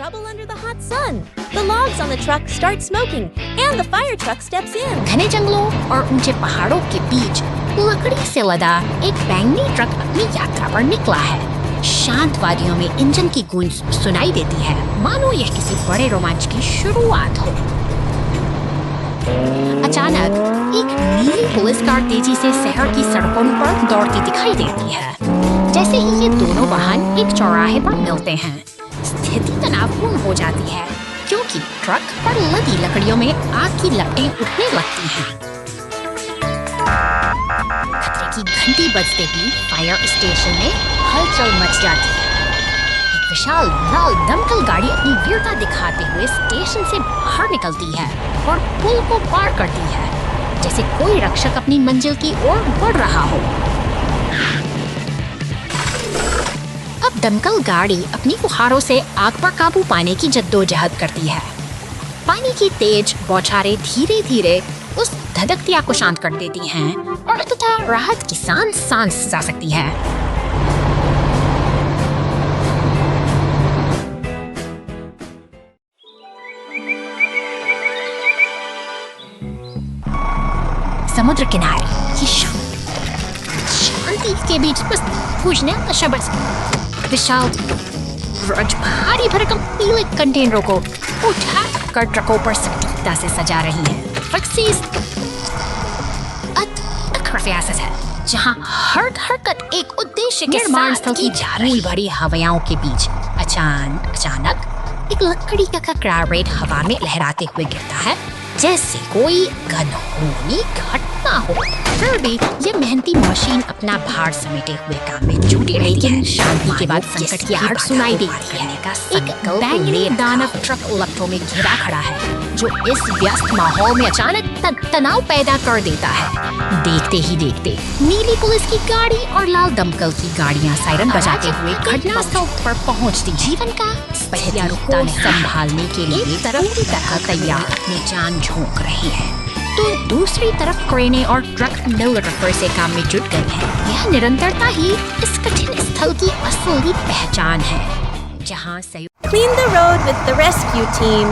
trouble under the hot sun. The logs on the truck start smoking and the fire truck steps in. घने जंगलों और ऊंचे पहाड़ों के बीच लकड़ी से लदा एक बैंगनी ट्रक अपनी यात्रा पर निकला है। शांत वादियों में इंजन की गूंज सुनाई देती है, मानो यह किसी बड़े रोमांच की शुरुआत हो। अचानक एक नीली पुलिस कार तेजी से शहर की सड़कों पर दौड़ती दिखाई देती है। जैसे ही ये दोनों वाहन एक चौराहे पर मिलते हैं, स्थिति तनावपूर्ण हो जाती है, क्योंकि ट्रक पर लदी लकड़ियों में आग की लपटें उठने लगती हैं। खतरे की घंटी बजते ही फायर स्टेशन में हलचल मच जाती है। एक विशाल लाल दमकल गाड़ी अपनी वीरता दिखाते हुए स्टेशन से बाहर निकलती है और पुल को पार करती है, जैसे कोई रक्षक अपनी मंजिल की ओर बढ़ रहा हो। अब दमकल गाड़ी अपनी फुहारों से आग पर काबू पाने की जद्दोजहद करती है। पानी की तेज बौछारें धीरे धीरे उस धधकती आग को शांत कर देती हैं और तथा राहत की सांस जा सकती है। समुद्र किनारे ये शांति के बीच बस पूछने का शब्द विशाल भारी भरकम पीले कंटेनरों को उठा कर ट्रकों पर सटीकता से सजा रही है। है जहाँ हर हरकत एक उद्देश्य के निर्माण स्थल की जा रही भरी हवाओं के बीच अचानक एक लकड़ी का ककड़ारेट हवा में लहराते हुए गिरता है, जैसे कोई अनहोनी घटना हो। फिर भी ये मेहनती मशीन अपना भार समेटे हुए काम में जुटी रहती है। शांति के बाद संकट की आहट सुनाई देती है। एक बैंगनी दानव ट्रक लपटों में घिरा खड़ा है, जो इस व्यस्त माहौल में अचानक तनाव पैदा कर देता है। देखते ही देखते नीली पुलिस की गाड़ी और लाल दमकल की गाड़ियां सायरन बजाते हुए घटनास्थल पर पहुंचती। जीवन का पहला रुख संभालने के लिए तरह तैयार अपनी जान झोंक रही है, तो दूसरी तरफ क्रेनें और ट्रक मिलकर से काम में जुट गई है। यह निरंतरता ही इस कठिन स्थल की असली पहचान है, जहां Clean the road with the rescue team.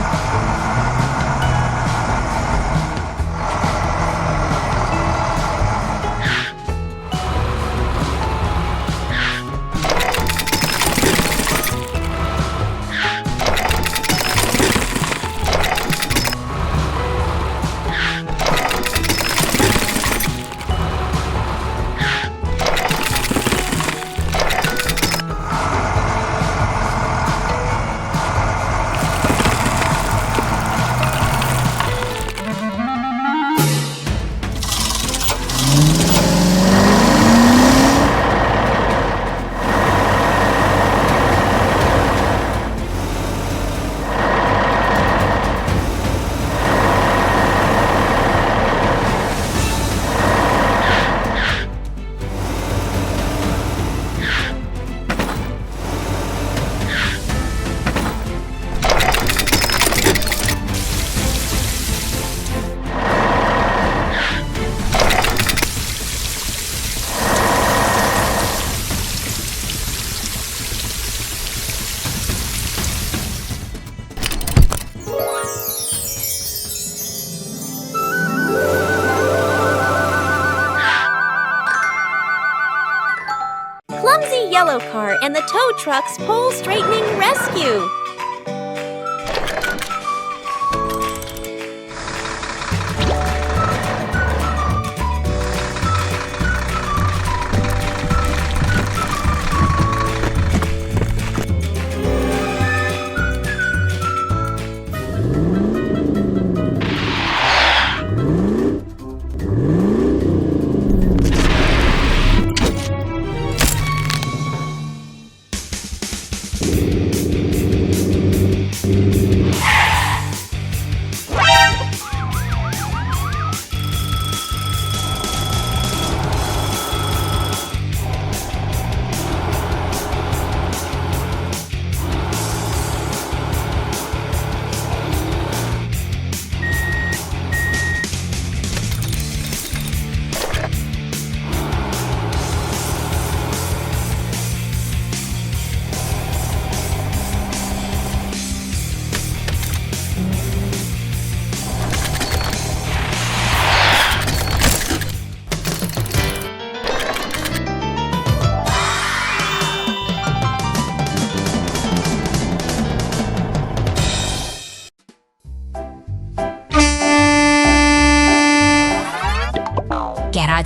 Yellow car and the tow truck's pole straightening rescue.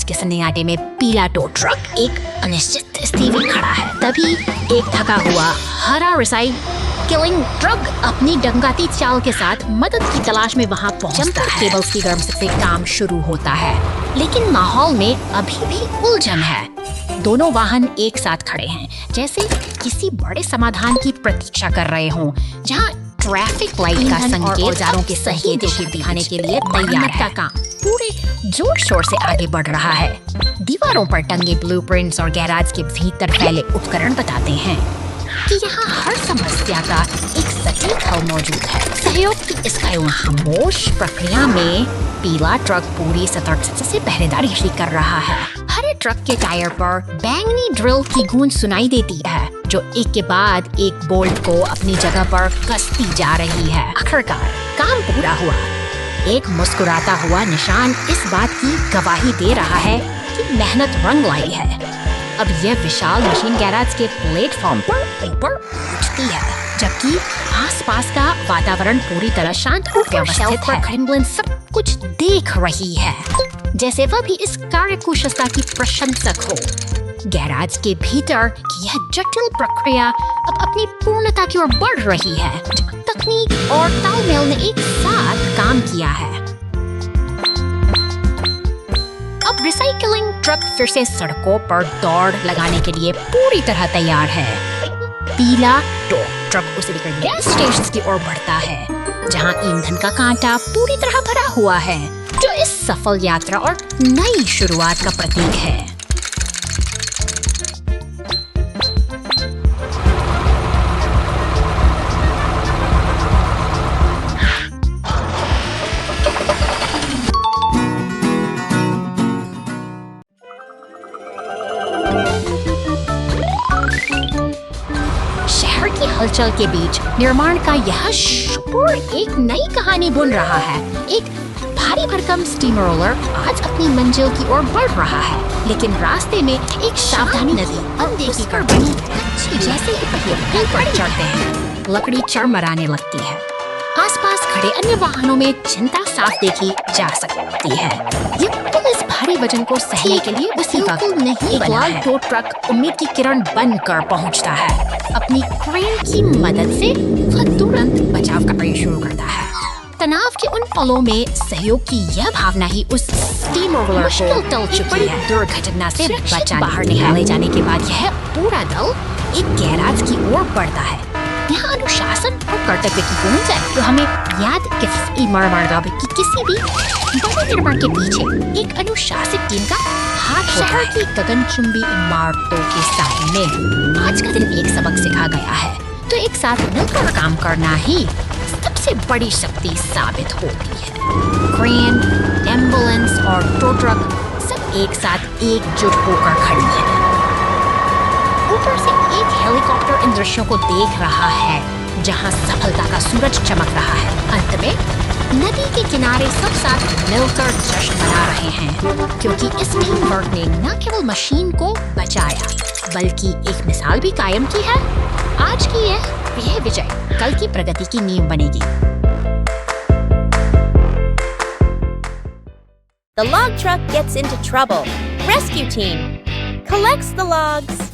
Garage के सन्नाटे में पीला टो ट्रक एक अनिश्चित स्थिति में खड़ा है। तभी एक थका हुआ हरा रिसाइकलिंग ट्रक अपनी डंगाती चाल के साथ मदद की तलाश में वहां पहुंचता है। केबल्स की गर्म से काम शुरू होता है, लेकिन माहौल में अभी भी उलझन है। दोनों वाहन एक साथ खड़े हैं, जैसे किसी बड़े समाधान की प्रतीक्षा कर रहे हों, जहां ट्रैफिक लाइट का संकेत औजारों के सही दिशा दिखाने के लिए तैयार है। काम पूरे जोर शोर से आगे बढ़ रहा है। दीवारों पर टंगे ब्लूप्रिंट्स और गैराज के भीतर फैले उपकरण बताते हैं कि यहाँ हर समस्या का एक सटीक हल मौजूद है। सहयोग की इस खामोश प्रक्रिया में पीला ट्रक पूरी सतर्कता से पहरेदारी कर रहा है। हरे ट्रक के टायर पर बैंगनी ड्रिल की गूंज सुनाई देती है, जो एक के बाद एक बोल्ट को अपनी जगह पर कसती जा रही है। आखिरकार काम पूरा हुआ। एक मुस्कुराता हुआ निशान इस बात की गवाही दे रहा है कि मेहनत रंग लाई है। अब यह विशाल मशीन गैराज के प्लेटफॉर्म पर ऊपर उठती है, जबकि आसपास का वातावरण पूरी तरह शांत और व्यवस्थित है। क्रेमलिन सब कुछ देख रही है, जैसे वह भी इस कार्यकुशलता की प्रशंसक हो। गैराज के भीतर की यह जटिल प्रक्रिया अब अपनी पूर्णता की ओर बढ़ रही है, जहाँ तकनीक और तालमेल ने एक साथ काम किया है। अब रिसाइकलिंग ट्रक फिर से सड़कों पर दौड़ लगाने के लिए पूरी तरह तैयार है। पीला टो ट्रक उसे लेकर गैस स्टेशन की ओर बढ़ता है, जहां ईंधन का कांटा पूरी तरह भरा हुआ है, जो इस सफल यात्रा और नई शुरुआत का प्रतीक है। हलचल के बीच निर्माण का यह शोर एक नई कहानी बुन रहा है। एक भारी भरकम स्टीम रोलर आज अपनी मंजिल की ओर बढ़ रहा है, लेकिन रास्ते में एक सावधानी नदी अनदेखी कर बनी है। जैसे ही पहिए पर चढ़ते हैं, लकड़ी चरमराने लगती है। आसपास खड़े अन्य वाहनों में चिंता साफ देखी जा सकती है। ये इस भारी वजन को सहने के लिए उसी वक्त नहीं एक लाल टो ट्रक उम्मीद की किरण बनकर पहुंचता है। अपनी क्रेन की मदद से वह तुरंत बचाव कार्य शुरू करता है। तनाव के उन पलों में सहयोग की यह भावना ही उस स्टीम रोलर को टल चुकी है। दुर्घटना से बचा बाहर निकाले जाने के बाद यह पूरा दल एक गैराज की ओर बढ़ता है। यहाँ अनुशासन और कर्तव्य की गूंज है, जो हमें याद कि किसी भी बड़े निर्माण के पीछे एक अनुशासित टीम का हाथ शहर की गगनचुंबी इमारतों के सामने आज का दिन एक सबक सिखा गया है, तो एक साथ मिलकर काम करना ही सबसे बड़ी शक्ति साबित होती है। क्रेन, एम्बुलेंस और टो ट्रक सब एक साथ एकजुट होकर खड़ी है। ऊपर से एक हेलीकॉप्टर इन दृश्यों को देख रहा है, जहां सफलता का सूरज चमक रहा है। अंत में नदी के किनारे सब साथ मिलकर जश्न मना रहे हैं, क्योंकि इस टीम वर्क ने न केवल मशीन को बचाया, बल्कि एक मिसाल भी कायम की है। आज की यह विजय कल की प्रगति की नींव बनेगी। The log truck gets into trouble. Rescue team collects the logs.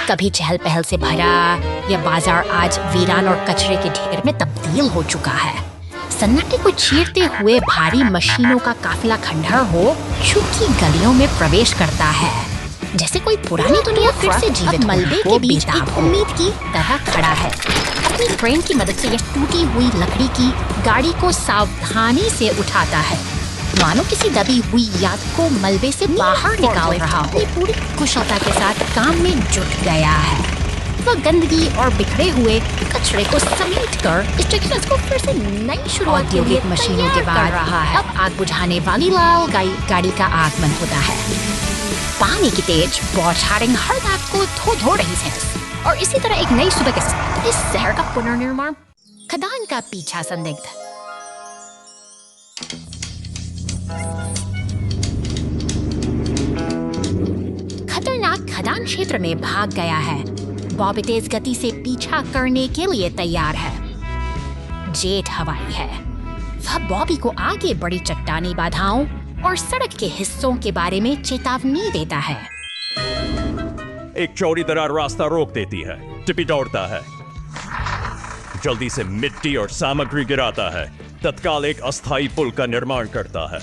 कभी चहल पहल से भरा यह बाजार आज वीरान और कचरे के ढेर में तब्दील हो चुका है। सन्नाटे को चीरते हुए भारी मशीनों का काफिला खंडहर हो चुकी गलियों में प्रवेश करता है, जैसे कोई पुरानी दुनिया फिर से जीवित मलबे के बीच एक उम्मीद की तरह खड़ा है। अपनी क्रेन की मदद से यह टूटी हुई लकड़ी की गाड़ी को सावधानी से उठाता है, मानो किसी दबी हुई याद को मलबे से बाहर निकाल रहा हो। पूरी कुशलता के साथ काम में जुट गया है। वह गंदगी और बिखरे हुए कचरे को समेटकर इस जगह को फिर से नई शुरुआत के लिए मशीनों के बाद रहा है। अब आग बुझाने वाली लाल गाड़ी का आगमन होता है। पानी की तेज बौछारें हर दाग को धो रही है और इसी तरह एक नई सुबह के साथ इस शहर का पुनर्निर्माण। खदान का पीछा संदिग्ध। खतरनाक खदान क्षेत्र में भाग गया है। बॉबी तेज गति से पीछा करने के लिए तैयार है। जेट हवाई है। वह बॉबी को आगे बड़ी चट्टानी बाधाओं और सड़क के हिस्सों के बारे में चेतावनी देता है। एक चौड़ी दरार रास्ता रोक देती है। टिपी दौड़ता है, जल्दी से मिट्टी और सामग्री गिराता है, तत्काल एक अस्थायी पुल का निर्माण करता है।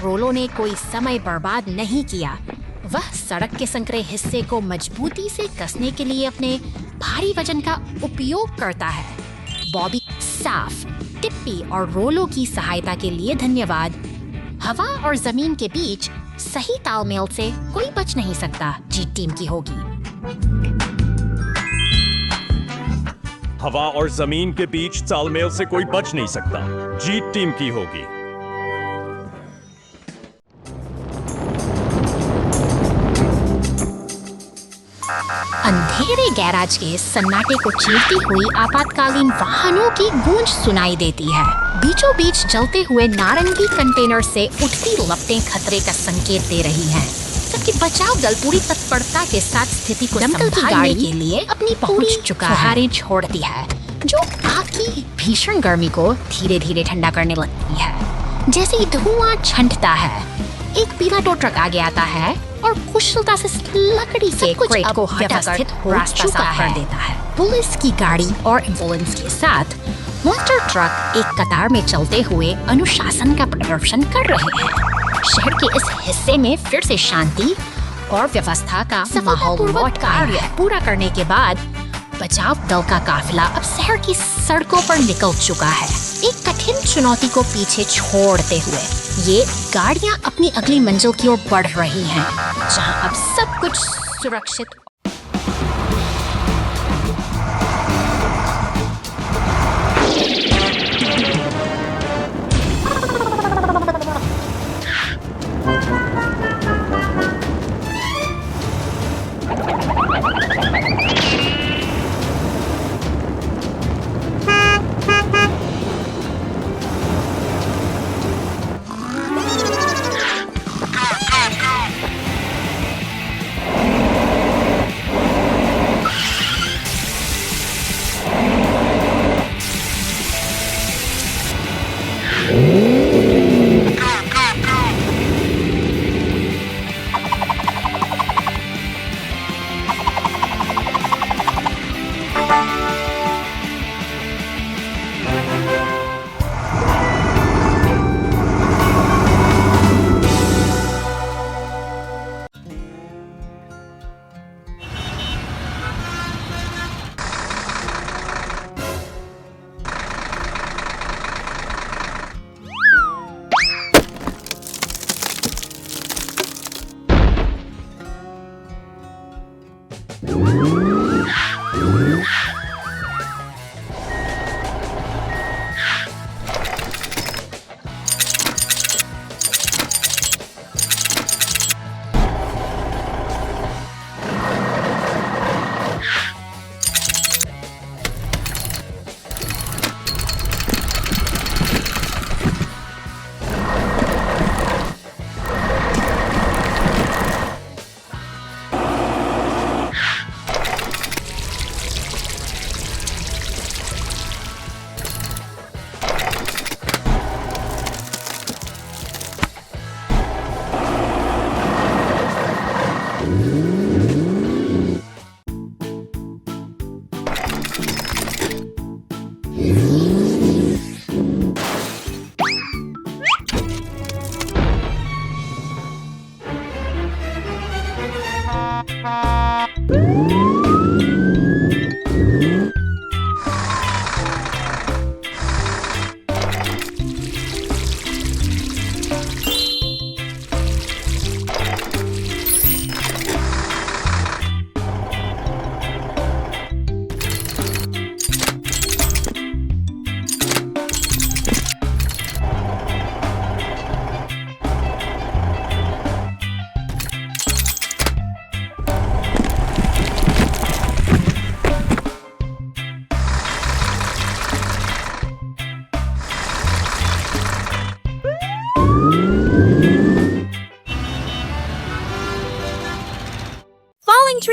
रोलो ने कोई समय बर्बाद नहीं किया। वह सड़क के संकरे हिस्से को मजबूती से कसने के लिए अपने भारी वजन का उपयोग करता है। बॉबी साफ, टिप्पी और रोलो की सहायता के लिए धन्यवाद। हवा और जमीन के बीच सही तालमेल से कोई बच नहीं सकता। जीत टीम की होगी। हवा और जमीन के बीच तालमेल से कोई बच नहीं सकता। जीत टीम की होगी। अंधेरे गैराज के सन्नाटे को चीरती हुई आपातकालीन वाहनों की गूंज सुनाई देती है। बीचों बीच जलते हुए नारंगी कंटेनर से उठती लपटें खतरे का संकेत दे रही हैं। जबकि बचाव दल पूरी तत्परता के साथ स्थिति को संभालने के लिए अपनी पहुंच चुका है। छोड़ती है जो आग की भीषण गर्मी को धीरे धीरे ठंडा करने लगती है। जैसे ही धुआं छंटता है, एक पीला टो ट्रक आगे आता है और कुशलता से लकड़ी के क्रेट को व्यवस्थित रास्ता साफ कर देता है। पुलिस की गाड़ी और एम्बुलेंस के साथ मॉन्स्टर ट्रक एक कतार में चलते हुए अनुशासन का प्रदर्शन कर रहे हैं। शहर के इस हिस्से में फिर से शांति और व्यवस्था का माहौल लौट कार्य पूरा करने के बाद बचाव दल का काफिला अब शहर की सड़कों पर निकल चुका है। एक कठिन चुनौती को पीछे छोड़ते हुए ये गाड़ियां अपनी अगली मंजिल की ओर बढ़ रही हैं, जहां अब सब कुछ सुरक्षित।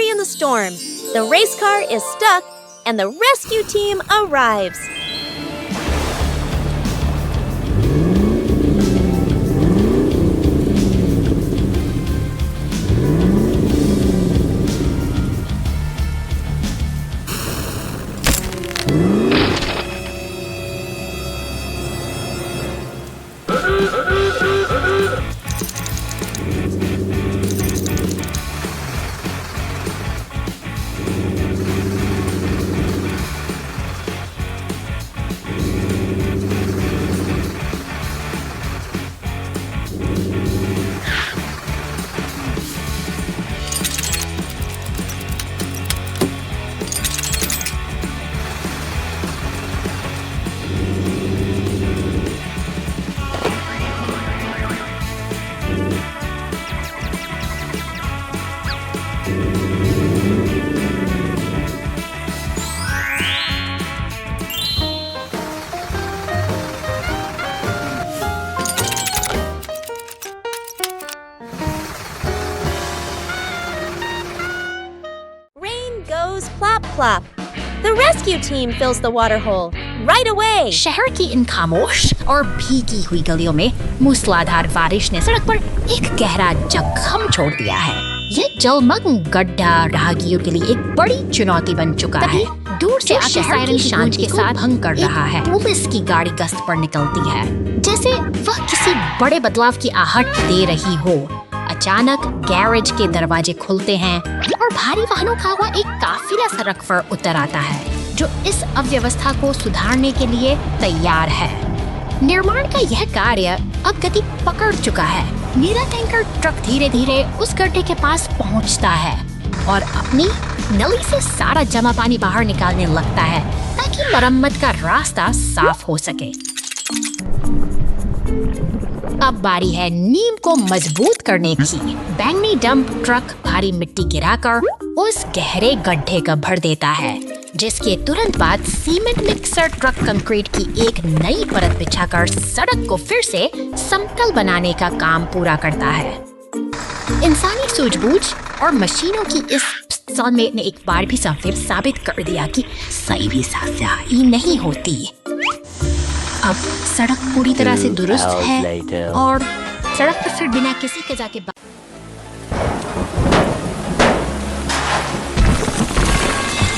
victory in the storm. The race car is stuck, and the rescue team arrives. Goes plop plop. The rescue team fills the water hole right away. शहर की इन खामोश और भीगी हुई गलियों में मूसलाधार बारिश ने सड़क पर एक गहरा जख्म छोड़ दिया है। ये जलमग्न गड्ढा राहगीरों के लिए एक बड़ी चुनौती बन चुका है। दूर से आते सायरन की शांति के साथ भंग कर रहा है। पुलिस की गाड़ी गश्त पर निकलती है, जैसे वह किसी बड़े बदलाव की आहट दे रही हो। अचानक गैरेज के दरवाजे खुलते हैं और भारी वाहनों का हुआ एक काफिला सड़क पर उतर आता है, जो इस अव्यवस्था को सुधारने के लिए तैयार है। निर्माण का यह कार्य अब गति पकड़ चुका है। नीला टैंकर ट्रक धीरे धीरे उस गड्ढे के पास पहुंचता है और अपनी नली से सारा जमा पानी बाहर निकालने लगता है, ताकि मरम्मत का रास्ता साफ हो सके। अब बारी है नींव को मजबूत करने की। बैंगनी डंप ट्रक भारी मिट्टी गिराकर उस गहरे गड्ढे का भर देता है, जिसके तुरंत बाद सीमेंट मिक्सर ट्रक कंक्रीट की एक नई परत बिछाकर सड़क को फिर से समतल बनाने का काम पूरा करता है। इंसानी सूझबूझ और मशीनों की इस सौंदर्य ने एक बार भी साबित कर दिया कि सही भी सही नहीं होती। अब सड़क पूरी तरह से दुरुस्त है और सड़क पर फिर बिना किसी कजा के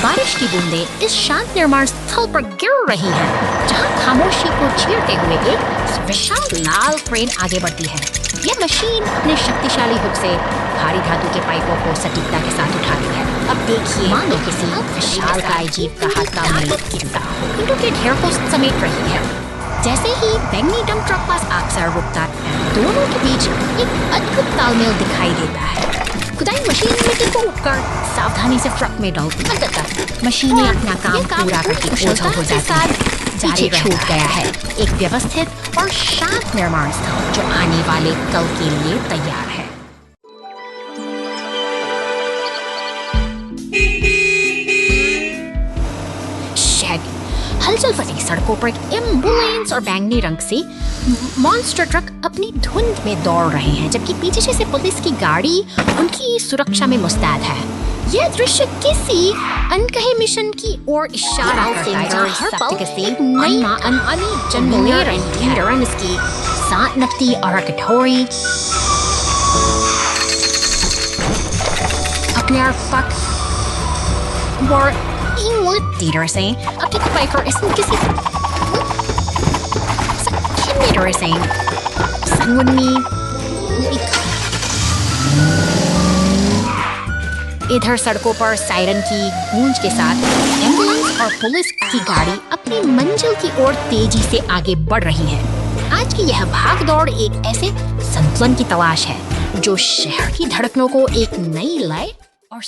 बारिश की बूंदें इस शांत निर्माण स्थल पर गिर रही हैं, जहां खामोशी को चीरते हुए एक विशाल लाल क्रेन आगे बढ़ती है। यह मशीन अपने शक्तिशाली हुक से भारी धातु के पाइपों को सटीकता के साथ उठाती है। अब देखिए, मानो किसी विशाल काय जीव का हाथ काम में गिरता हो, ईंटों के ढेर को समेट रही है। जैसे ही बैंगनी डंप ट्रक पास आकर रुकता है, दोनों के बीच एक अद्भुत तालमेल दिखाई देता है। खुदाई मशीन मिट्टी को उठकर सावधानी से ट्रक में डालती है। अंततः मशीनें अपना काम पूरा करके ओझल हो जाती है। जारी छूट गया है एक व्यवस्थित और शांत निर्माण स्थल, जो आने वाले कल के लिए तैयार है। हलचल भरी सड़कों पर एक एम्बुलेंस और बैंगनी रंग से मॉन्स्टर ट्रक अपनी धुंध में दौड़ रहे हैं, जबकि पीछे से पुलिस की गाड़ी उनकी सुरक्षा में मुस्तैद है। यह दृश्य किसी अनकहे मिशन की ओर इशारा करता है, जहां हर पल एक नई अनअनी जन्म ले रही है। इसकी सात नफ्ती और कठोरी अपने आप और inglittersen up to the biker isn't kissing. Kindersen. Someone me. इधर सड़कों पर सायरन की गूंज के साथ एम्बुलेंस और पुलिस की गाड़ी अपनी मंजिल की ओर तेजी से आगे बढ़ रही है। आज की यह भागदौड़ एक ऐसे संतुलन की तलाश है, जो शहर की धड़कनों को एक नई लय और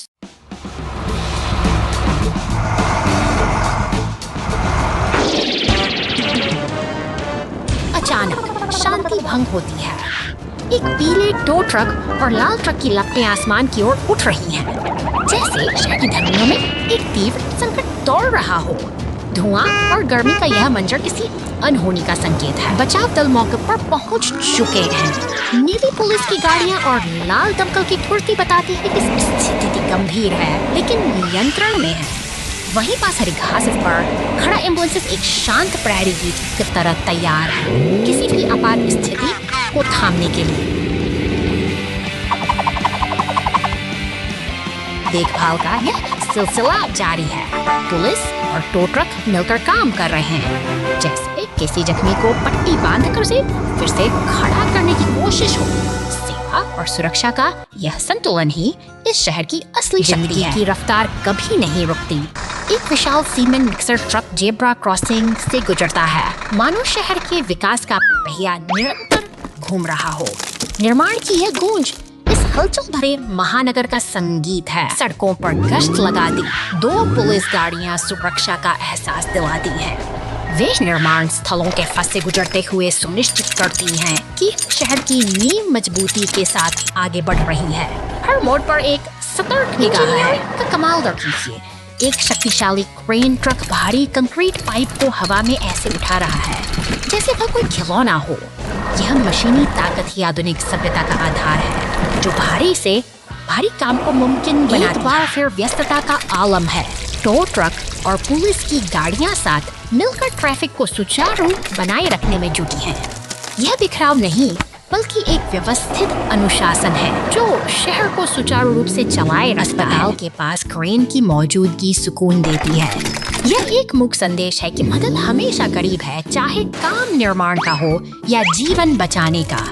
अचानक शांति भंग होती है। एक पीले टो ट्रक और लाल ट्रक की लपटें आसमान की ओर उठ रही हैं, जैसे शहर की धमनियों में एक तीव्र संकट दौड़ रहा हो। धुआं और गर्मी का यह मंजर किसी अनहोनी का संकेत है। बचाव दल मौके पर पहुंच चुके हैं। नीली पुलिस की गाड़ियां और लाल दमकल की धुरती बताती है कि स्थिति गंभीर है लेकिन नियंत्रण में है। वहीं पास हरी घास पर खड़ा एम्बुलेंस एक शांत प्रहरी की तरह तैयार है किसी भी आपात स्थिति को थामने के लिए। देखभाल का यह सिलसिला जारी है। पुलिस और टो ट्रक मिलकर काम कर रहे हैं जैसे किसी जख्मी को पट्टी बांधकर उसे फिर से खड़ा करने की कोशिश हो। सेवा और सुरक्षा का यह संतुलन ही इस शहर की असली शक्ति है। की रफ्तार कभी नहीं रुकती। एक विशाल cement mixer truck zebra crossing से गुजरता है मानो शहर के विकास का पहिया निरंतर घूम रहा हो। निर्माण की यह गूंज इस हलचल भरे महानगर का संगीत है। सड़कों पर गश्त लगाती 2 पुलिस गाड़ियां सुरक्षा का एहसास दिलाती हैं। वे निर्माण स्थलों के फंसे गुजरते हुए सुनिश्चित करती हैं कि शहर की नींव मजबूती के साथ आगे बढ़ रही है। हर मोड़ पर एक सतर्क निगाह है। का कमाल कीजिए, एक शक्तिशाली क्रेन ट्रक भारी कंक्रीट पाइप को हवा में ऐसे उठा रहा है जैसे वह कोई खिलौना हो। यह मशीनी ताकत ही आधुनिक सभ्यता का आधार है जो भारी से भारी काम को मुमकिन बनाती है। एक बार फिर व्यस्तता का आलम है। टो ट्रक और पुलिस की गाड़ियां साथ मिलकर ट्रैफिक को सुचारू बनाए रखने में जुटी हैं। यह बिखराव नहीं बल्कि एक व्यवस्थित अनुशासन है जो शहर को सुचारू रूप से चलाए रखता है। अस्पताल के पास क्रेन की मौजूदगी सुकून देती है। यह एक मुख्य संदेश है कि मदद हमेशा करीब है, चाहे काम निर्माण का हो या जीवन बचाने का।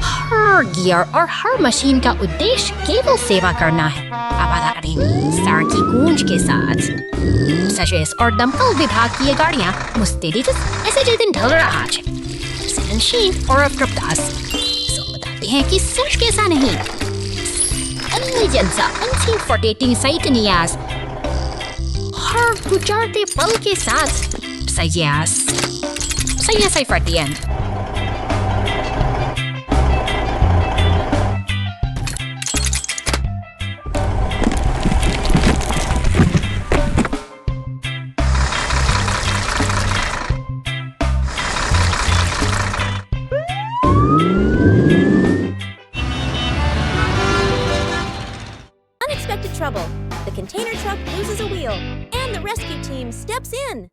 हर गियर और हर मशीन का उद्देश्य केवल सेवा करना है। सड़क की गूंज के साथ सचेस और दमकल विभाग की ये गाड़ियां मुस्तैदी ऐसे जे दिन ढल रहा है। संशीन और प्रकाश बताते हैं कि सिर्फ कैसा नहीं हर गुजरते पल के साथ saya perhatian. Unexpected trouble. The container truck loses a wheel, and the rescue team steps in.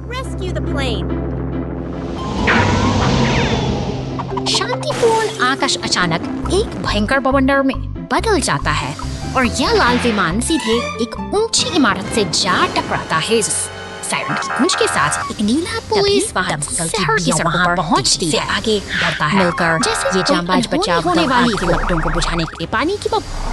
Rescue the plane. शांतिपूर्ण आकाश अचानक एक भयंकर बवंडर में बदल जाता है और यह लाल विमान सीधे एक ऊंची इमारत से जा टकराता है। सायरन की गूंज के साथ एक नीला पुलिस वाहन शहर की सड़कों पर पहुंचती है, आगे बढ़ता है मिलकर जैसे ये जांबाज बचाव होने वाली लपटों को बुझाने के लिए पानी की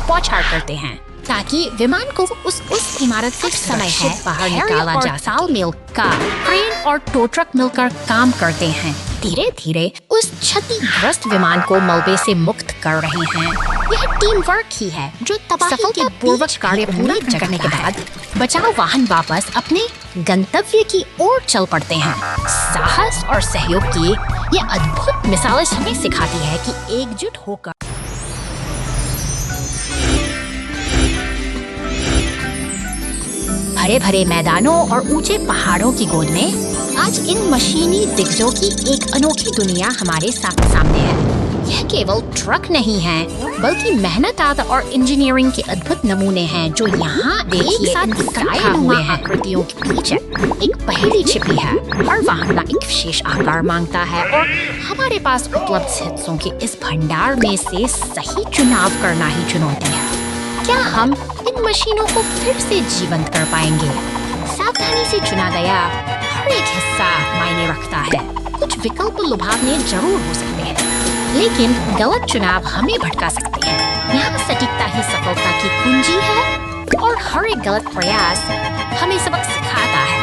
बौछार करते हैं ताकि विमान को उस इमारत से समय है बाहर निकाला जा। साल मिल का क्रेन और टो ट्रक मिलकर काम करते हैं, धीरे धीरे उस क्षतिग्रस्त विमान को मलबे से मुक्त कर रहे हैं। यह टीम वर्क ही है जो तबाही के पूर्वक कार्य पूरा करने के बाद बचाव वाहन वापस अपने गंतव्य की ओर चल पड़ते हैं। साहस और सहयोग की ये अद्भुत मिसाल हमें सिखाती है कि एकजुट होकर हरे भरे मैदानों और ऊंचे पहाड़ों की गोद में आज इन मशीनी दिग्गजों की एक अनोखी दुनिया हमारे सामने है। यह केवल ट्रक नहीं है, बल्कि मेहनत और इंजीनियरिंग के अद्भुत नमूने हैं जो यहाँ एक साथ इकट्ठा हुए हैं। आकृतियों के बीच एक पहेली छिपी है। हर वाहन एक विशेष आकार मांगता है और हमारे पास उपलब्ध हिस्सों के इस भंडार में से सही चुनाव करना ही चुनौती है। क्या हम इन मशीनों को फिर से जीवंत कर पाएंगे? सावधानी से चुना गया हर एक हिस्सा मायने रखता है। कुछ विकल्प लुभावने जरूर हो सकते हैं, लेकिन गलत चुनाव हमें भटका सकते हैं। यहाँ सटीकता ही सफलता की कुंजी है और हर एक गलत प्रयास हमें सबक सिखाता है।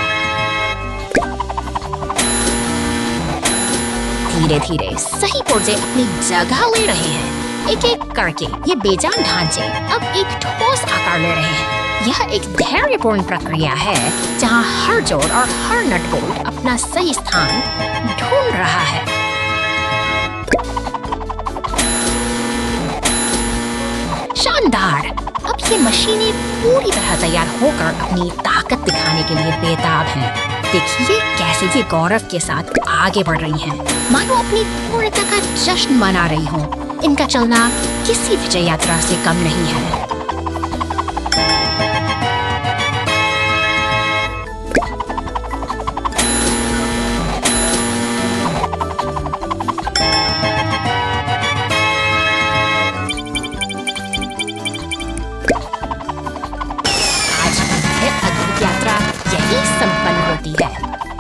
धीरे धीरे सही पुर्जे अपनी जगह ले रहे हैं। एक एक करके ये बेजान ढांचे अब एक ठोस आकार ले रहे हैं। यह एक धैर्यपूर्ण प्रक्रिया है जहाँ हर जोड़ और हर नट बोल्ट अपना सही स्थान ढूंढ रहा है। शानदार! अब ये मशीनें पूरी तरह तैयार होकर अपनी ताकत दिखाने के लिए बेताब हैं। देखिए कैसे ये गौरव के साथ आगे बढ़ रही हैं, मानो अपनी पूर्णता का जश्न मना रही हों। इनका चलना किसी विजय यात्रा से कम नहीं है।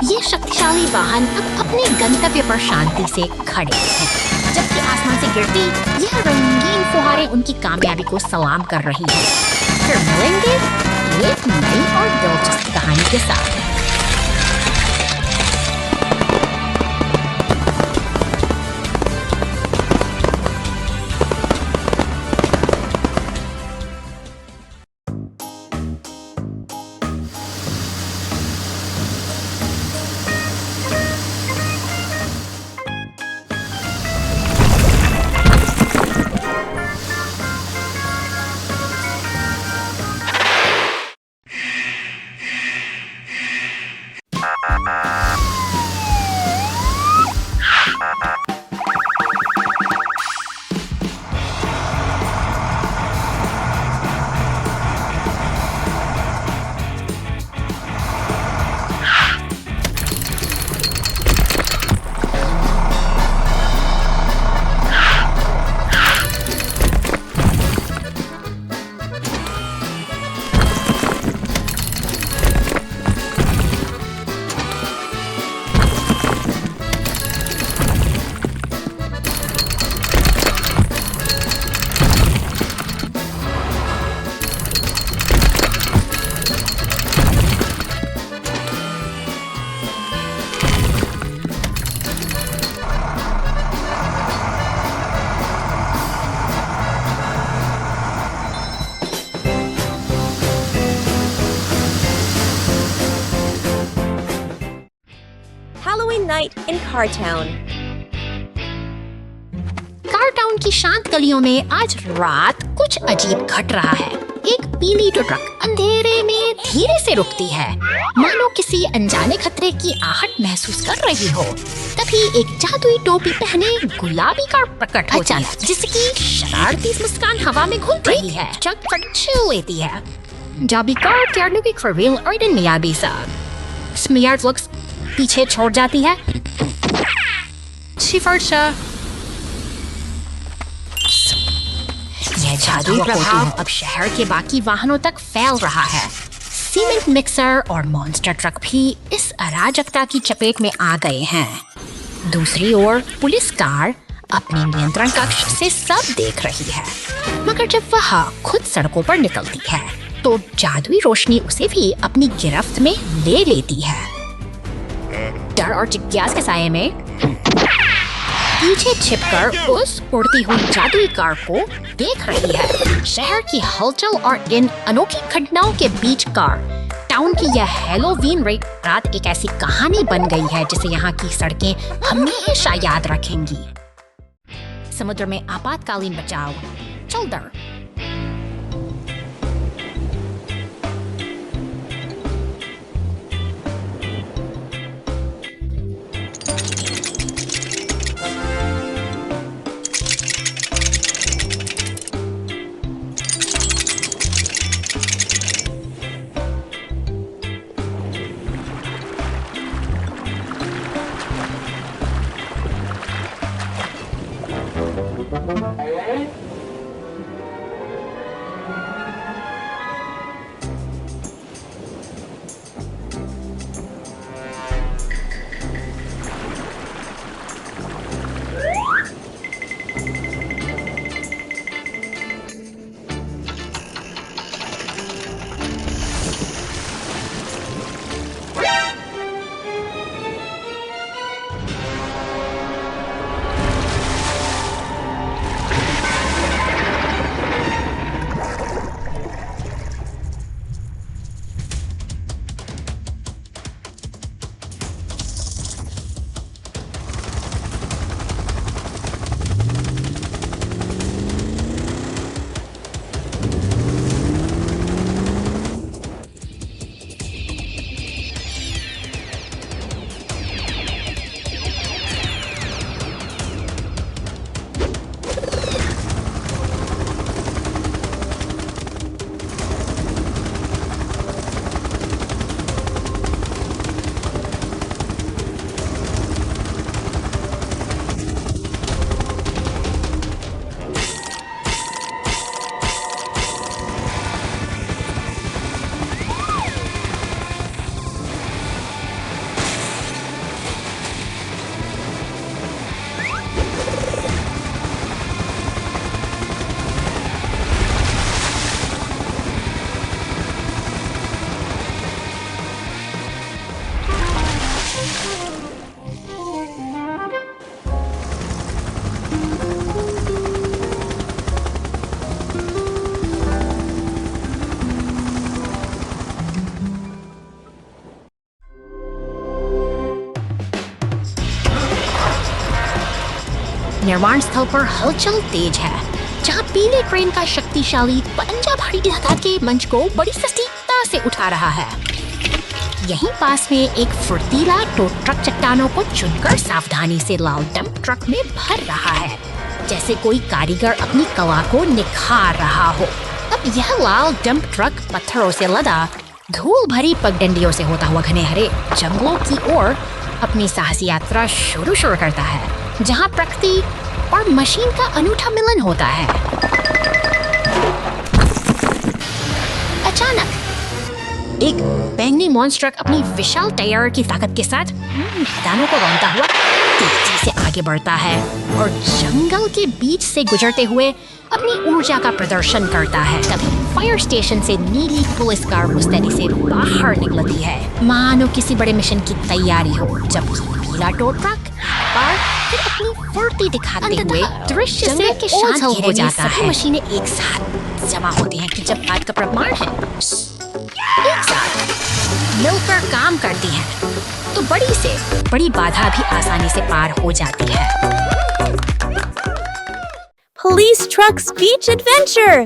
ये शक्तिशाली वाहन अब अपने गंतव्य पर शांति से खड़े हैं, जबकि आसमान से गिरती यह रंगीन फुहारें उनकी कामयाबी को सलाम कर रही हैं। फिर मिलेंगे एक नई और दिलचस्प कहानी के साथ। Night in Cartown. कारटाउन की शांत गलियों में आज रात कुछ अजीब घट रहा है। एक पीली ट्रक अंधेरे में धीरे से रुकती है, मानो किसी अनजाने खतरे की आहट महसूस कर रही हो। तभी एक जादुई टोपी पहने गुलाबी कार प्रकट होती है, जिसकी शरारती मुस्कान हवा में घूम रही है। ट्रक पर छिल लेती है। जाबी कार त्यारने की खरवेल और नियाबी सा स्मियार्ड लुक्स पीछे छोड़ जाती है। यह जादुई प्रभाव अब शहर के बाकी वाहनों तक फैल रहा है। सीमेंट मिक्सर और मॉन्स्टर ट्रक भी इस अराजकता की चपेट में आ गए हैं। दूसरी ओर पुलिस कार अपने नियंत्रण कक्ष से सब देख रही है, मगर जब वह खुद सड़कों पर निकलती है तो जादुई रोशनी उसे भी अपनी गिरफ्त में ले लेती है। डर और जिज्ञासा के साये में पीछे छिपकर उस उड़ती हुई जादुई कार को देख रही है। शहर की हलचल और इन अनोखी घटनाओं के बीच कार टाउन की यह हैलोवीन रात एक ऐसी कहानी बन गई है जिसे यहाँ की सड़कें हमेशा याद रखेंगी। समुद्र में आपातकालीन बचाव। चल दर। निर्माण स्थल पर हलचल तेज है, जहां पीले क्रेन का शक्तिशाली पंजा भारी धातु के मंच को बड़ी सटीकता से उठा रहा है। यहीं पास में एक फुर्तीला टो ट्रक चट्टानों को चुनकर सावधानी से लाल डंप ट्रक में भर रहा है, जैसे कोई कारीगर अपनी कला को निखार रहा हो। अब यह लाल डंप ट्रक पत्थरों से लदा धूल भरी पगडंडियों से होता हुआ घने हरे जंगलों की ओर अपनी साहसी यात्रा शुरू करता है, जहां प्रकृति और मशीन का अनूठा मिलन होता है। अचानक एक बैंगनी मॉन्स्टर अपनी विशाल टायर की ताकत के साथ मैदानों को रौंदता हुआ तेजी से आगे बढ़ता है और जंगल के बीच से गुजरते हुए अपनी ऊर्जा का प्रदर्शन करता है। तभी फायर स्टेशन से नीली पुलिस कार मुस्तैदी से बाहर निकलती है, मानो किसी बड़े मिशन की तैयारी हो, जबकि पीला टो ट्रक पर फिर अपनी फुर्ती दिखाते हुए दृश्य से के शांत हो जाता है। मशीनें एक साथ जमा होती हैं कि जब बात का प्रमाण है एक साथ मिलकर काम करती हैं, तो बड़ी से बड़ी बाधा भी आसानी से पार हो जाती है। Police Truck's Beach Adventure!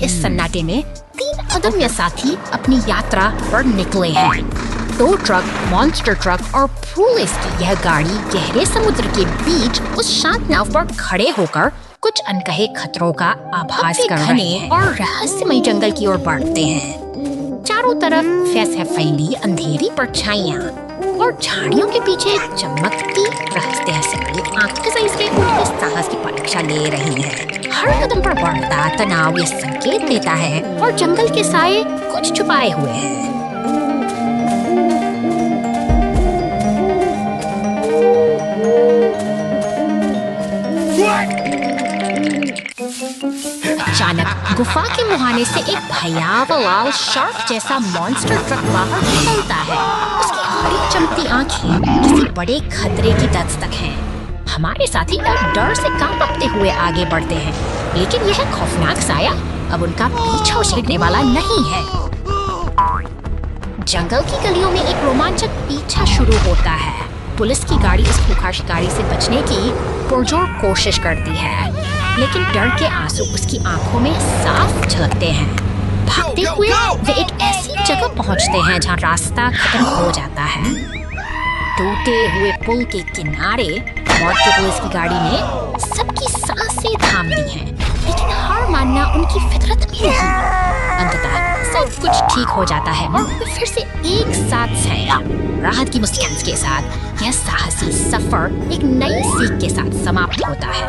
इस सन्नाटे में 3 अदम्य साथी अपनी यात्रा पर निकले हैं। 2 ट्रक, मॉन्स्टर ट्रक और पुलिस की यह गाड़ी गहरे समुद्र के बीच उस शांत नाव पर खड़े होकर कुछ अनकहे खतरों का आभास कर रहे हैं और रहस्यमय जंगल की ओर बढ़ते हैं। चारों तरफ फैली अंधेरी परछाइयां और झाड़ियों के पीछे चमकती रहस्य से भरी आंखें से उनके साहस की परीक्षा ले रही है। हर कदम पर बढ़ता तनाव ये संकेत देता है और जंगल के साए कुछ छुपाए हुए हैं। अचानक गुफा के मुहाने से एक भयावह लाल शार्क जैसा मॉन्स्टर ट्रक बाहर निकलता है। उसकी हरी चमकती आंखें किसी बड़े खतरे की दस्तक हैं। हमारे साथी डर से कांपते हुए आगे बढ़ते हैं, लेकिन यह खौफनाक साया अब उनका पीछा छेड़ने वाला नहीं है। जंगल की गलियों में एक रोमांचक पीछा शुरू होता है। पुलिस की गाड़ी इस खूंखार शिकारी से बचने की पुरजोर कोशिश करती है, लेकिन डर के आंसू उसकी आंखों में साफ झलकते हैं। भागते हुए वे एक ऐसी जगह पहुंचते हैं जहां रास्ता खत्म हो जाता है। टूटे हुए पुल के किनारे मौत की पुलिस की गाड़ी ने सबकी सांसें थाम दी हैं, लेकिन हार मानना उनकी फितरत में नहीं। अंततः सब कुछ ठीक हो जाता है और वे फिर से एक साथ हैं। राहत की मुस्कान के साथ यह साहसी सफर एक नई सीख के साथ समाप्त होता है।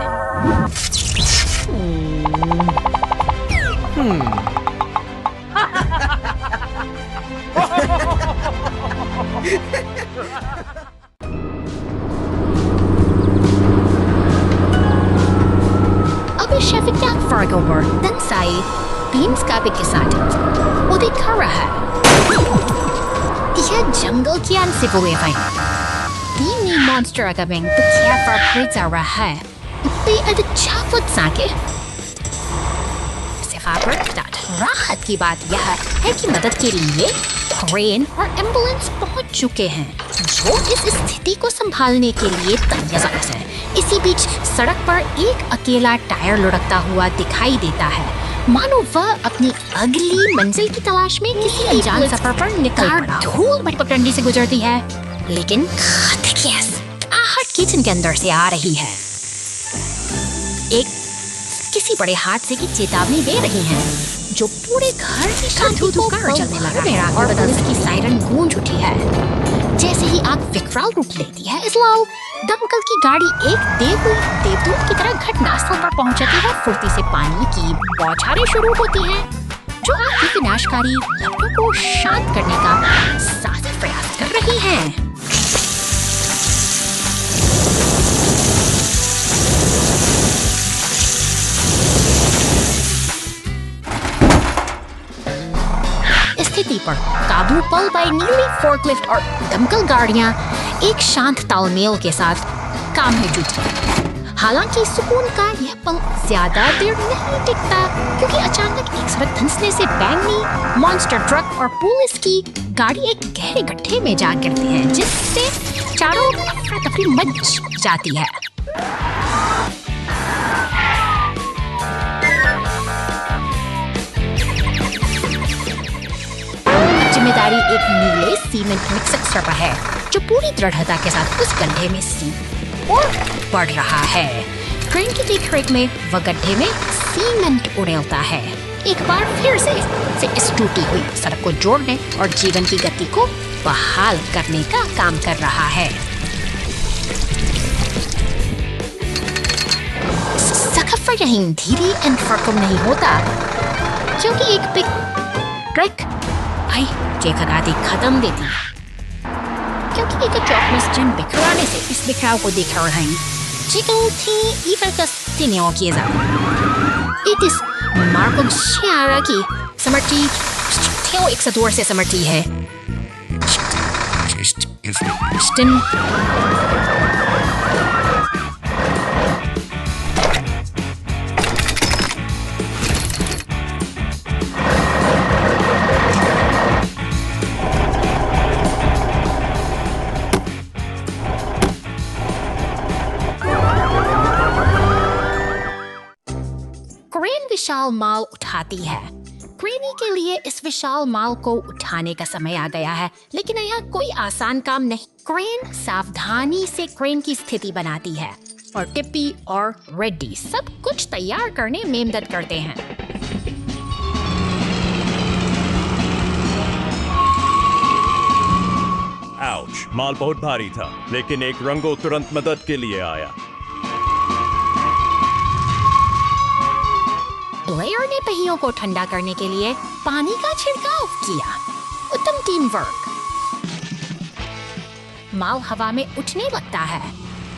अब शेफिका फार्गोवर दंसाई बीम्स का भी किसान वो दिखा रहा है। यह जंगल की ansibuleven. Ini monster agabing bekämpar Pritzaraha. Be at the chocolate sake. राहत की बात यह है कि मदद के लिए क्रेन और एम्बुलेंस पहुंच चुके हैं, जो इस स्थिति को संभालने के लिए तैयार है। इसी बीच सड़क पर एक अकेला टायर लुढ़कता हुआ दिखाई देता है, मानो वह अपनी अगली मंजिल की तलाश में किसी अनजान सफर पर निकल पड़ा। धूल भटकंडी से गुजरती है, लेकिन आहट किचन के अंदर से आ रही है। एक किसी बड़े हादसे की चेतावनी दे रही है, जो पूरे घर की शांति को चलने लगा है और पुलिस की सायरन गूंज उठी है। जैसे ही आग विकराल रूप लेती है, इसलाउ दमकल की गाड़ी एक देवदूत की तरह घटनास्थल पर पहुंच जाती है। फुर्ती से पानी की बौछारें शुरू होती हैं, जो आग की विनाशकारी लपटों को शांत करने का सार्थक प्रयास कर रही हैं। स्थिति पर काबू पल पाई नीली फोर्कलिफ्ट और दमकल गाड़ियां एक शांत तालमेल के साथ काम में जुटी। हालांकि सुकून का यह पल ज्यादा देर नहीं टिकता, क्योंकि अचानक एक सड़क धंसने से बैंगनी मॉन्स्टर ट्रक और पुलिस की गाड़ी एक गहरे गड्ढे में जा गिरती है, जिससे चारों अफरा तफरी मच जाती है। जिम्मेदारी एक नीले सीमेंट मिक्सर पर है, जो पूरी दृढ़ता के साथ उस गड्ढे में और बढ़ रहा है। ट्रेन की देखरेख में वह गड्ढे में सीमेंट उड़ेलता है, एक बार फिर से इस टूटी हुई सड़क को जोड़ने और जीवन की गति को बहाल करने का काम कर रहा है। सफर यहीं धीरे एंड फरकम नहीं होता, क्योंकि एक बिग ट्रक भाई जेखगाती खत्म देती, क्योंकि एक चौकमस जन बिखराने से इस बिखराव को देख रहे हैं। Chicken tea even kastinyo kieza. It is Marco Shiara की समर्टी क्यों एक सदूर से समर्टी है। स्टिन विशाल माल उठाती है। क्रेनी के लिए इस विशाल माल को उठाने का समय आ गया है, लेकिन यह कोई आसान काम नहीं। क्रेन सावधानी से क्रेन की स्थिति बनाती है और टिप्पी और रेड्डी सब कुछ तैयार करने में मदद करते हैं। आउच, माल बहुत भारी था, लेकिन एक रंगो तुरंत मदद के लिए आया। ब्लेयर ने पहियों को ठंडा करने के लिए पानी का छिड़काव किया। उत्तम टीम वर्क। माल हवा में उठने लगता है।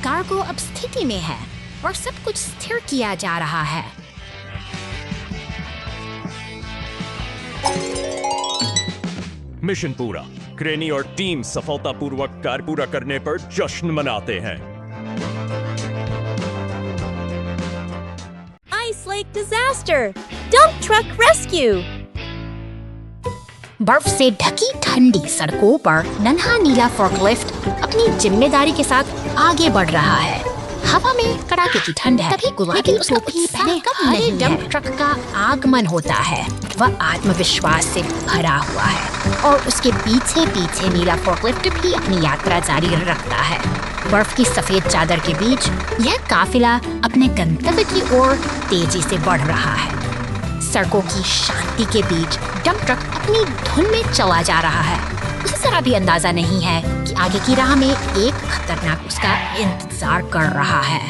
कार्गो अब स्थिति में है और सब कुछ स्थिर किया जा रहा है। मिशन पूरा। क्रेनी और टीम सफलतापूर्वक कार्य पूरा करने पर जश्न मनाते हैं। Ice Lake disaster! Dump truck rescue! बर्फ से ढकी ठंडी सड़कों पर नन्हा नीला फोर्कलिफ्ट अपनी जिम्मेदारी के साथ आगे बढ़ रहा है। हवा में कड़ाके की ठंड है, तभी गुलाबी टोपी पहने हरे डंप ट्रक का आगमन होता है। वह आत्मविश्वास से भरा हुआ है और उसके पीछे पीछे नीला फोर्कलिफ्ट भी अपनी यात्रा जारी रखता है। बर्फ की सफेद चादर के बीच यह काफिला अपने गंतव्य की ओर तेजी से बढ़ रहा है। सड़कों की शांति के बीच डंप ट्रक अपनी धुन में चला जा रहा है। उसे जरा भी अंदाजा नहीं है कि आगे की राह में एक खतरनाक उसका इंतजार कर रहा है।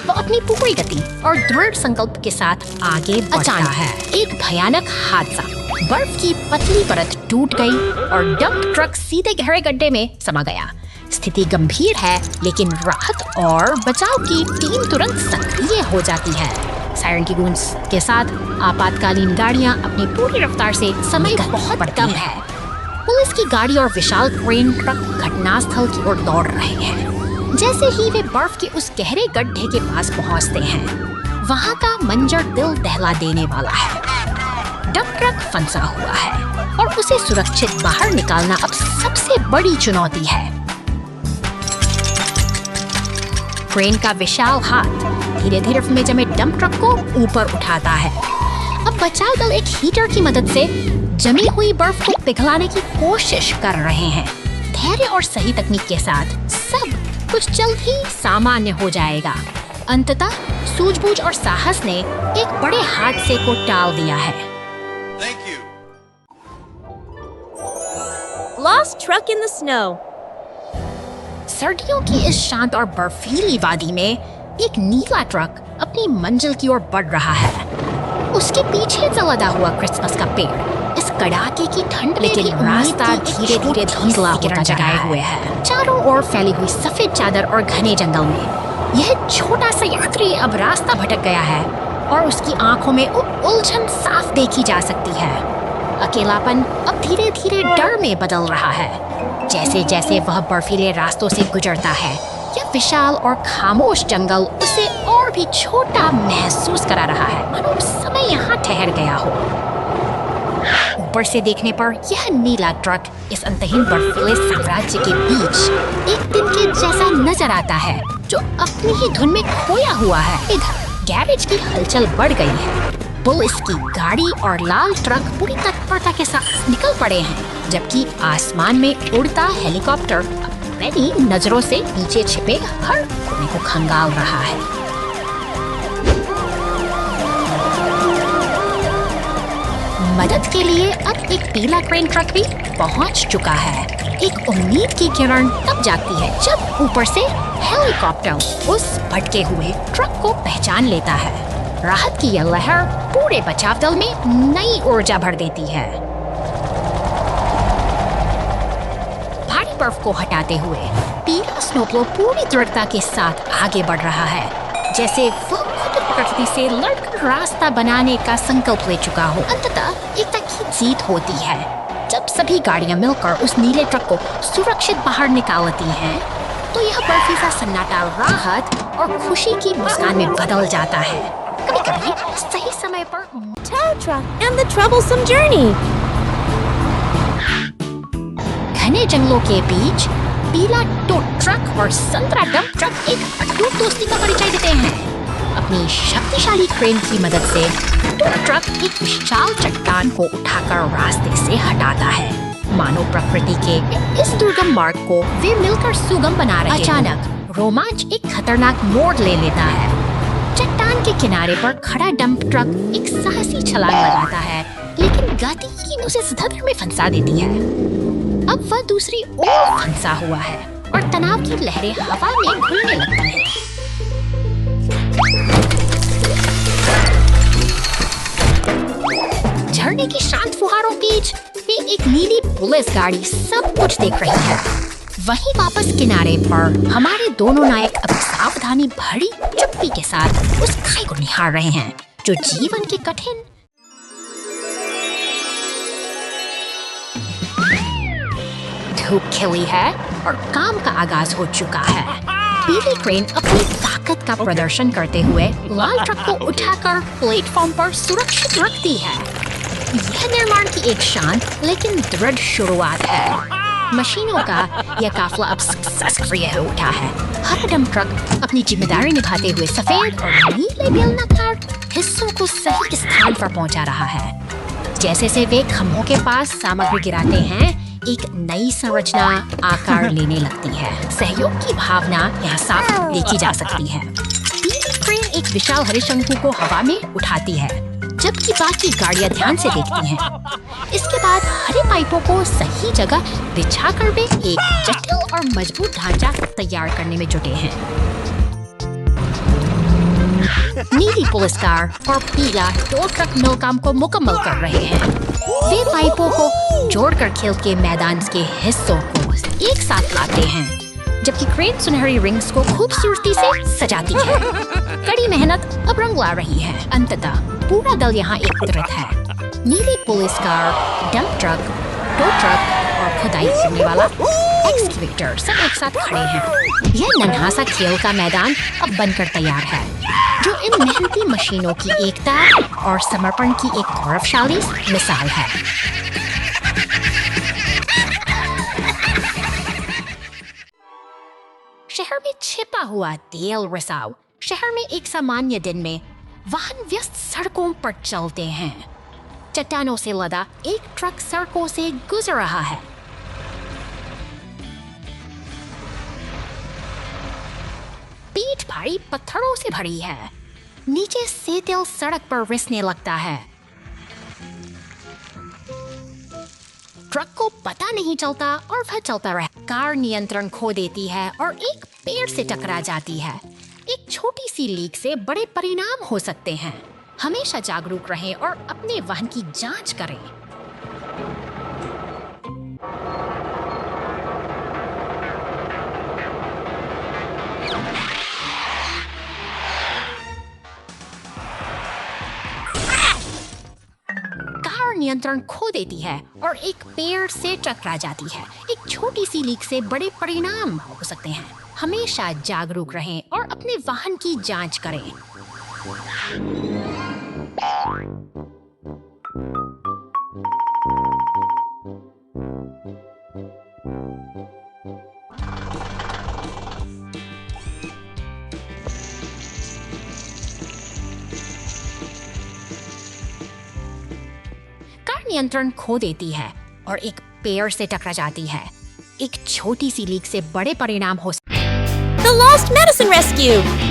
वो अपनी पूरी गति और दृढ़ संकल्प के साथ आगे बढ़ता है। एक भयानक हादसा। बर्फ की पतली परत टूट गई और डंप ट्रक सीधे गहरे गड्ढे में समा गया। स्थिति गंभीर है, लेकिन राहत और बचाव की टीम तुरंत सक्रिय हो जाती है। सायरन की गूंज के साथ आपातकालीन गाड़ियां अपनी पूरी रफ्तार से समय बहुत कम है। पुलिस की गाड़ी और विशाल क्रेन ट्रक घटनास्थल की ओर दौड़ रहे हैं। जैसे ही वे बर्फ के उस गहरे गड्ढे के पास पहुंचते हैं, वहां का मंजर दिल दहला देने वाला है। डंप ट्रक फंसा हुआ है और उसे सुरक्षित बाहर निकालना अब सबसे बड़ी चुनौती है। क्रेन का विशाल हाथ धीरे धीरे में जमे डंप ट्रक को ऊपर उठाता है। अब बचाव दल एक हीटर की मदद से जमी हुई बर्फ को पिघलाने की कोशिश कर रहे हैं। धैर्य और सही तकनीक के साथ सब कुछ जल्द ही सामान्य हो जाएगा। अंततः सूझबूझ और साहस ने एक बड़े हादसे को टाल दिया है। Lost truck in the snow. सर्दियों की इस शांत और बर्फीली वादी में एक नीला ट्रक अपनी मंजिल की ओर बढ़ रहा है। उसके पीछे लदा हुआ क्रिसमस का पेड़ इस कड़ाके की ठंड लेकिन रास्ता धीरे धीरे धुंधला होता जगाए हुए है। चारों ओर फैली हुई सफेद चादर और घने जंगल में यह छोटा सा यात्री अब रास्ता भटक गया है और उसकी आंखों में उलझन साफ देखी जा सकती है। अकेलापन अब धीरे धीरे डर में बदल रहा है। जैसे जैसे वह बर्फीले रास्तों से गुजरता है, यह विशाल और खामोश जंगल उसे और भी छोटा महसूस करा रहा है, मानो समय यहाँ ठहर गया हो। ऊपर से देखने पर यह नीला ट्रक इस अंतहीन बर्फीले साम्राज्य के बीच एक दिन के जैसा नजर आता है, जो अपनी ही धुन में खोया हुआ है। इधर गैरेज की हलचल बढ़ गई है। पुलिस की गाड़ी और लाल ट्रक पूरी तत्परता के साथ निकल पड़े हैं, जबकि आसमान में उड़ता हेलीकॉप्टर अपनी नजरों से नीचे छिपे हर कोने को खंगाल रहा है। मदद के लिए अब एक पीला क्रेन ट्रक भी पहुंच चुका है। एक उम्मीद की किरण तब जागती है जब ऊपर से हेलीकॉप्टर उस भटके हुए ट्रक को पहचान लेता है। राहत की यह लहर पूरे बचाव दल में नई ऊर्जा भर देती है। भारी बर्फ को हटाते हुए पीला स्नोप्लो पूरी दृढ़ता के साथ आगे बढ़ रहा है, जैसे वह खुद प्रकृति से लड़कर रास्ता बनाने का संकल्प ले चुका हो। अंततः एकता की जीत होती है जब सभी गाड़ियां मिलकर उस नीले ट्रक को सुरक्षित बाहर निकालती हैं, तो यह बर्फी सा सन्नाटा राहत और खुशी की मुस्कान में बदल जाता है। कभी-कभी सही समय पर Tow truck and the troublesome journey. घने जंगलों के बीच पीला टो ट्रक और संतरा डंप ट्रक एक अटूट दोस्ती का परिचय देते हैं। अब अपनी शक्तिशाली क्रेन की मदद से टो ट्रक एक विशाल चट्टान को उठाकर रास्ते से हटाता है। मानो प्रकृति के इस दुर्गम मार्ग को वे मिलकर सुगम बना रहे। अचानक रोमांच एक खतरनाक मोड़ ले लेता है। चट्टान के किनारे पर खड़ा डंप ट्रक एक साहसी छलांग लगाता है, लेकिन गति उसे धड़ल्ले में फंसा देती है। अब वह दूसरी ओर फंसा हुआ है और तनाव की लहरें हवा में घूमने लगती हैं। झरने की शांत फुहारों बीच वे एक नीली पुलिस गाड़ी सब कुछ देख रही है। वहीं वापस किनारे पर हमारे दोनों नायक अब सावधानी भरी चुप्पी के साथ उस खाई को निहार रहे हैं जो जीवन के कठिन धूप खिली है और काम का आगाज हो चुका है। पीली क्रेन अपनी ताकत का प्रदर्शन करते हुए लाल ट्रक को उठाकर प्लेटफॉर्म पर सुरक्षित रखती है। यह निर्माण की एक शांत लेकिन दृढ़ शुरुआत है। मशीनों का यह काफिला अब सक्रिय हो उठा है। हर डंप ट्रक अपनी जिम्मेदारी निभाते हुए सफेद और नीले बेलनाकार हिस्सों को सही स्थान पर पहुंचा रहा है। जैसे से वे खंभों के पास सामग्री गिराते हैं, एक नई संरचना आकार लेने लगती है। सहयोग की भावना यहाँ साफ देखी जा सकती है। पीली क्रेन एक विशाल हरे शंकु को हवा में उठाती है, जबकि बाकी गाड़ियां ध्यान से देखती हैं। इसके बाद हरे पाइपों को सही जगह बिछाकर वे एक जटिल और मजबूत ढांचा तैयार करने में जुटे हैं। नीली पुलिस कार और पीला टो ट्रक मिल काम को मुकम्मल कर रहे हैं। वे पाइपों को जोड़कर खेल के मैदान के हिस्सों को एक साथ लाते हैं, जबकि क्रेन सुनहरी रिंग्स को खूबसूरती से सजाती है। कड़ी मेहनत अब रंग ला रही है। अंततः पूरा दल यहाँ एकत्रित है। नीली police car, dump truck, tow truck और खुदाई करने वाला एक्सकेवेटर सब एक साथ खड़े हैं। यह नन्हा सा खेल का मैदान अब बनकर तैयार है, जो इन मेहनती मशीनों की एकता और समर्पण की एक गौरवशाली मिसाल है। शहर में छिपा हुआ तेल रिसाव। शहर में एक सामान्य दिन में वाहन व्यस्त सड़कों पर चलते हैं। चट्टानों से लदा एक ट्रक सड़कों से गुजर रहा है। पीठ भारी पत्थरों से भरी है। नीचे से तेल सड़क पर रिसने लगता है। ट्रक को पता नहीं चलता और वह चलता रहा। कार नियंत्रण खो देती है और एक पेड़ से टकरा जाती है। एक छोटी सी लीक से बड़े परिणाम हो सकते हैं। हमेशा जागरूक रहें और अपने वाहन की जांच करें। कार नियंत्रण खो देती है और एक पेड़ से टकरा जाती है। एक छोटी सी लीक से बड़े परिणाम हो सकते हैं। हमेशा जागरूक रहें और अपने वाहन की जांच करें। कार नियंत्रण खो देती है और एक पेड़ से टकरा जाती है। एक छोटी सी लीक से बड़े परिणाम हो सकते हैं। The Lost Medicine Rescue!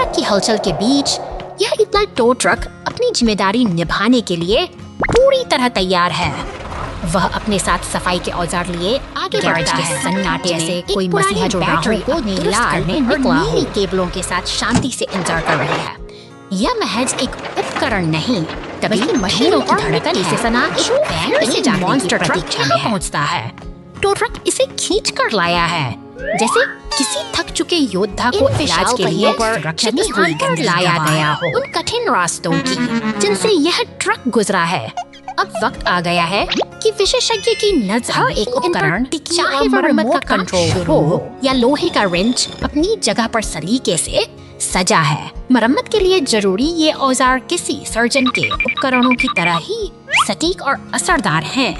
Truck की हलचल के बीच यह इतना टो ट्रक अपनी जिम्मेदारी निभाने के लिए पूरी तरह तैयार है। वह अपने साथ सफाई के औजार लिए आगे बढ़ता है। सन्नाटे से कोई मसीहा जो बैटरी को नीला करने निकला नीली केबलों के साथ शांति से इंतजार कर रही है। यह महज एक उपकरण नहीं, तभी मशीनों की धड़कन से सना एक बैंक से मॉन्स्टर ट्रक जहाँ पहुँचता है। टो ट्रक इसे खींच कर लाया है, जैसे किसी थक चुके योद्धा को इलाज के लिए सुरक्षित स्थान पर लाया गया हो। उन कठिन रास्तों की जिनसे यह ट्रक गुजरा है। अब वक्त आ गया है कि विशेषज्ञ की नजर एक उपकरण, चाहे वह रिमोट कंट्रोल हो या लोहे का रिंच, अपनी जगह पर सलीके से सजा है। मरम्मत के लिए जरूरी ये औजार किसी सर्जन के उपकरणों की तरह ही सटीक और असरदार हैं।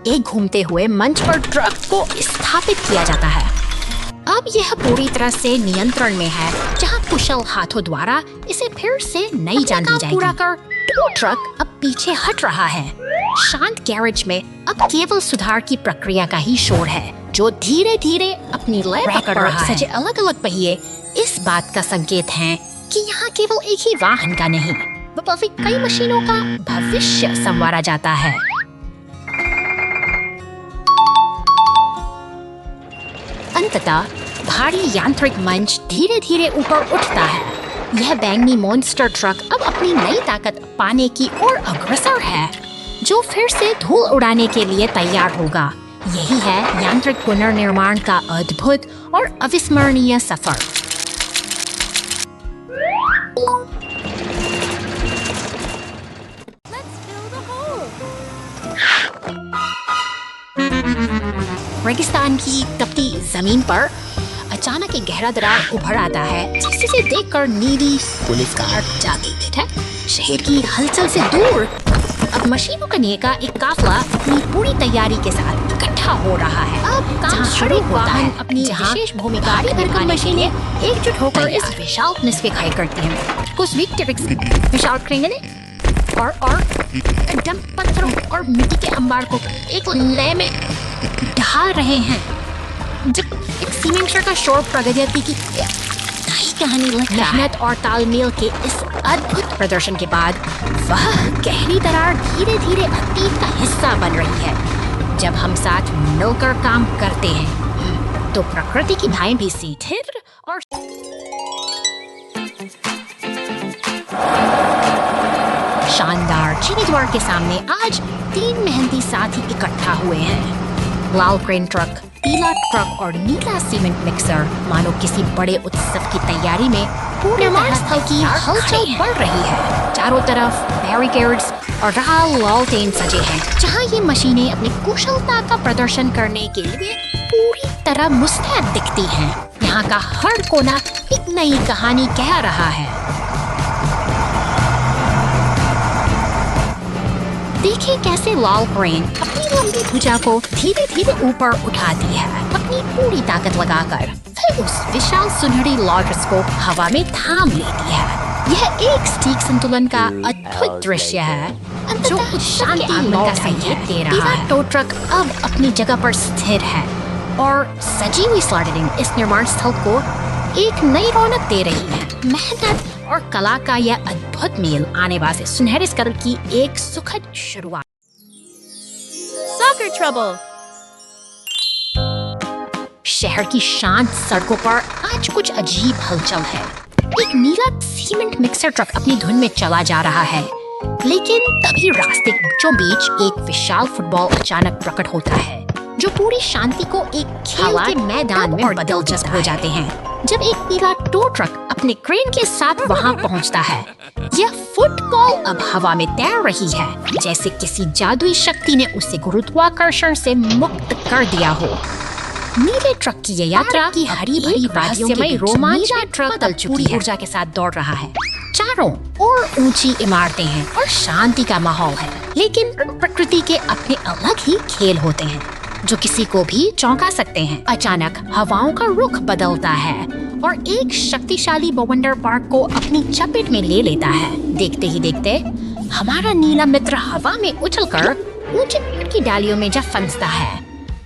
एक घूमते हुए मंच पर ट्रक को स्थापित किया जाता है। अब यह पूरी तरह से नियंत्रण में है, जहां कुशल हाथों द्वारा इसे फिर से नई जान दी जाएगी। पूरा कर टो ट्रक अब पीछे हट रहा है। शांत गैरेज में अब केवल सुधार की प्रक्रिया का ही शोर है, जो धीरे धीरे अपनी लय पकड़ रहा है। सजे अलग अलग पहिए इस बात का संकेत हैं कि यहाँ केवल एक ही वाहन का नहीं, बल्कि कई मशीनों का भविष्य संवारा जाता है। अंततः भारी यांत्रिक मंच धीरे धीरे ऊपर उठता है। यह बैंगनी मॉन्स्टर ट्रक अब अपनी नई ताकत पाने की ओर अग्रसर है, जो फिर से धूल उड़ाने के लिए तैयार होगा। यही है यांत्रिक पुनर्निर्माण का अद्भुत और अविस्मरणीय सफर। रेगिस्तान की तपती जमीन पर अचानक एक गहरा दरार उभर आता है, जिसे देखकर नीली पुलिस कार जागी है। शहर की हलचल से दूर अब मशीनों का नेका एक काफला अपनी पूरी तैयारी के साथ इकट्ठा हो रहा है। अब काम शुरू होता है, अपनी विशेष भूमिका भरकर मशीनें एकजुट होकर इस विशाल निस्फे खाई करती हैं। कुछ विशाल क्रेंगने और एकदम पत्थरों और मिट्टी के अंबार को एक लय में ढाल रहे हैं। जब एक सीमेंट का शोर प्रगति की नई कहानी मेहनत और तालमेल के इस अद्भुत प्रदर्शन के बाद वह गहरी दरार धीरे धीरे अतीत का हिस्सा बन रही है। जब हम साथ मिलकर काम करते हैं तो प्रकृति की धाएं भी स्थिर और शानदार चीनी द्वार के सामने आज 3 मेहनती साथी इकट्ठा हुए हैं। लाल क्रेन ट्रक, पीला ट्रक और नीला सीमेंट मिक्सर मानो किसी बड़े उत्सव की तैयारी में पूरे निर्माण स्थल की हलचल बढ़ रही है। चारों तरफ बैरिकेड्स और लालटेन सजे हैं, जहां ये मशीनें अपनी कुशलता का प्रदर्शन करने के लिए पूरी तरह मुस्तैद दिखती हैं। यहाँ का हर कोना एक नई कहानी कह रहा है। देखिए कैसे लाल क्रेन अपनी लंबी भुजा को धीरे धीरे ऊपर उठाती है, अपनी पूरी ताकत लगाकर फिर उस विशाल सुनहरी लॉन्च को हवा में थाम लेती है। यह एक सटीक संतुलन का अद्भुत दृश्य है, जो शांति का संकेत दे रहा है। टो ट्रक अब अपनी जगह पर स्थिर है और सजी हुई स्लाइडिंग इस निर्माण स्थल को एक नई रौनक दे रही है। मेहनत और कला का यह अद्भुत मेल आने वाले सुनहरे स्कल की एक सुखद शुरुआत। Soccer trouble. शहर की शांत सड़कों पर आज कुछ अजीब हलचल है। एक नीला सीमेंट मिक्सर ट्रक अपनी धुन में चला जा रहा है, लेकिन तभी रास्ते बीचों बीच एक विशाल फुटबॉल अचानक प्रकट होता है, जो पूरी शांति को एक खेल के मैदान में दिलचस्प हो जाते हैं। जब एक पीला टो ट्रक अपने क्रेन के साथ वहां पहुंचता है, यह फुटबॉल अब हवा में तैर रही है, जैसे किसी जादुई शक्ति ने उसे गुरुत्वाकर्षण से मुक्त कर दिया हो। नीले ट्रक की यह यात्रा की हरी भरी रहस्यमय रोमांचक ट्रक तल पूरी ऊर्जा के साथ दौड़ रहा है। चारों ओर ऊंची इमारतें हैं और शांति का माहौल है, लेकिन प्रकृति के अपने अलग ही खेल होते हैं जो किसी को भी चौंका सकते हैं। अचानक हवाओं का रुख बदलता है और एक शक्तिशाली बवंडर पार्क को अपनी चपेट में ले लेता है। देखते ही देखते हमारा नीला मित्र हवा में उछलकर ऊंचे पेड़ की डालियों में जा फंसता है।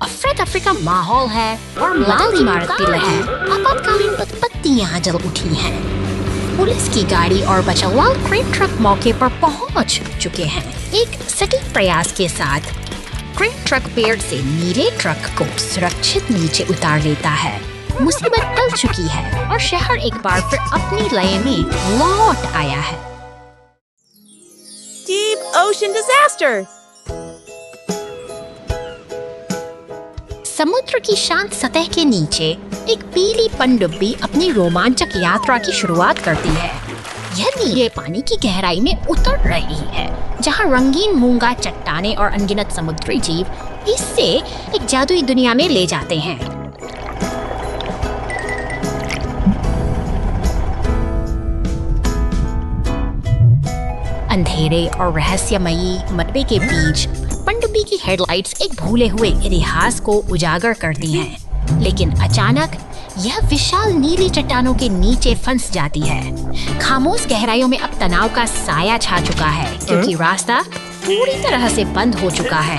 अफरा तफरी का माहौल है और लाल इमारत की लहर आपातकालीन पत्ती यहाँ जल उठी हैं। पुलिस की गाड़ी और बचाव क्रेन ट्रक मौके पर पहुंच चुके हैं। एक सटीक प्रयास के साथ क्रेन ट्रक पेड़ से नीले ट्रक को सुरक्षित नीचे उतार लेता है। मुसीबत टल चुकी है और शहर एक बार फिर अपनी लय में लौट आया है। Deep ocean disaster! समुद्र की शांत सतह के नीचे एक पीली पनडुब्बी अपनी रोमांचक यात्रा की शुरुआत करती है। यह नीले पानी की गहराई में उतर रही है, जहां रंगीन मूंगा, चट्टानें और अनगिनत समुद्री जीव इससे एक जादुई दुनिया में ले जाते हैं। अंधेरे और रहस्यमयी मलबे के बीच पनडुब्बी की हेडलाइट्स एक भूले हुए इतिहास को उजागर करती हैं। लेकिन अचानक यह विशाल नीली चट्टानों के नीचे फंस जाती है। खामोश गहराइयों में अब तनाव का साया छा चुका है, क्योंकि रास्ता पूरी तरह से बंद हो चुका है।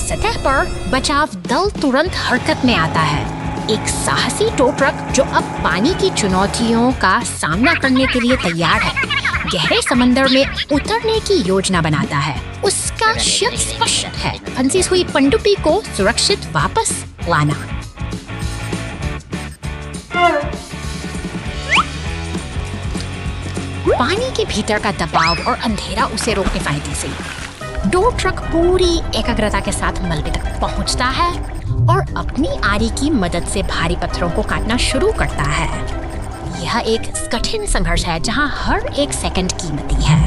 सतह पर बचाव दल तुरंत हरकत में आता है। एक साहसी टो ट्रक जो अब पानी की चुनौतियों का सामना करने के लिए तैयार है, गहरे समंदर में उतरने की योजना बनाता है। उसका लक्ष्य स्पष्ट है, फंसी हुई पनडुब्बी को सुरक्षित वापस लाना। पानी के भीतर का दबाव और अंधेरा उसे रोकने फायदे से टो ट्रक पूरी एकाग्रता के साथ मलबे तक पहुंचता है और अपनी आरी की मदद से भारी पत्थरों को काटना शुरू करता है। यह एक कठिन संघर्ष है जहां हर एक सेकंड कीमती है।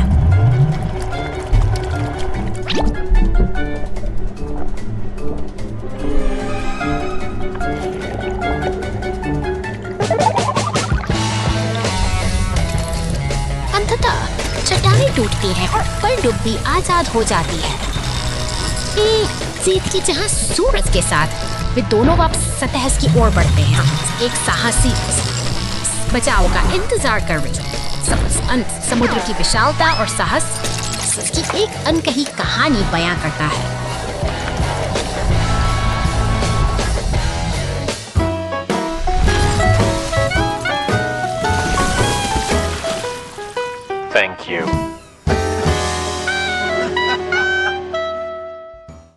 अंततः चट्टानें टूटती हैं और पनडुब्बी आजाद हो जाती है। एक जीत की जहां सूरज के साथ वे दोनों वापस सतह की ओर बढ़ते हैं, एक साहसी बचाव का इंतजार कर रही। समुद्र की विशालता और साहस इसकी एक अनकही कहानी बयां करता है। Thank you.